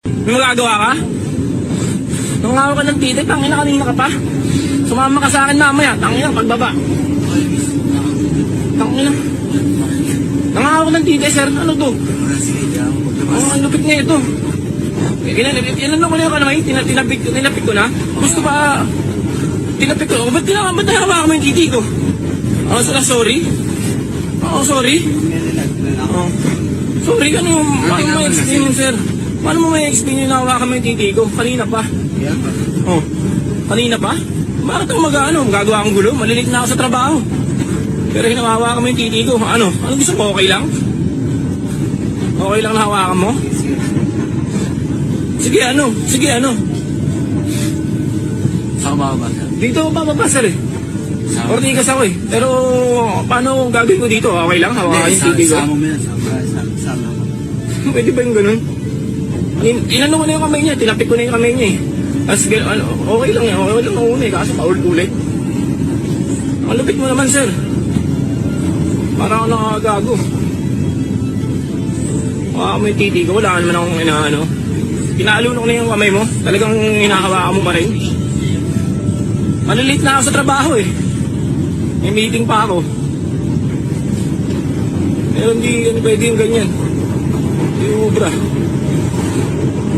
May magagawa ka? Nangawa ka ng titik, tangina kanina ka pa. Sumama ka sa akin mamaya, tangina pagbaba. Tangina. Nangawa ka ng titik, sir. Ano to? Ang lupit nga ito. Inano ko na yung kanamay, tinapik ko na. Gusto pa, tinapik ko. Ba't nahawa ka mo yung titik ko? Oh, sorry. Oh, sorry. Oh. Sorry, ano yung may explain yun, sir? Paano mo may explain yung nahawa ka mo yung titik ko? Kanina pa. Oh, kanina pa? Bakit ako magagawa akong gulo? Malilit na ako sa trabaho. Pero hinawawa ka mo yung titi ko. Ano gusto mo? Okay lang? Okay lang na hawakan mo? Sige, ano? Saan ka ba? Dito ako bababa, sir eh. Ortigas ako eh. Pero paano gagawin ko dito? Okay lang? Hawakan yung titi ko? Sama mo yan. Sama mo. Pwede ba yung ganun? Inano ko na yung kamay niya. Tinapik ko na yung kamay niya eh. As, okay lang yan. Okay lang mauna eh. Kaso paulit-ulit. Ang lupit mo naman, sir. Para ako nakagago. Mo yung titi ko, wala ka naman akong inaano. Pinaalunok na yung kamay mo. Talagang hinahawakan mo pa rin. Malilate na ako sa trabaho eh. May meeting pa ako. Pero hindi pwede yung ganyan. Hindi ubra.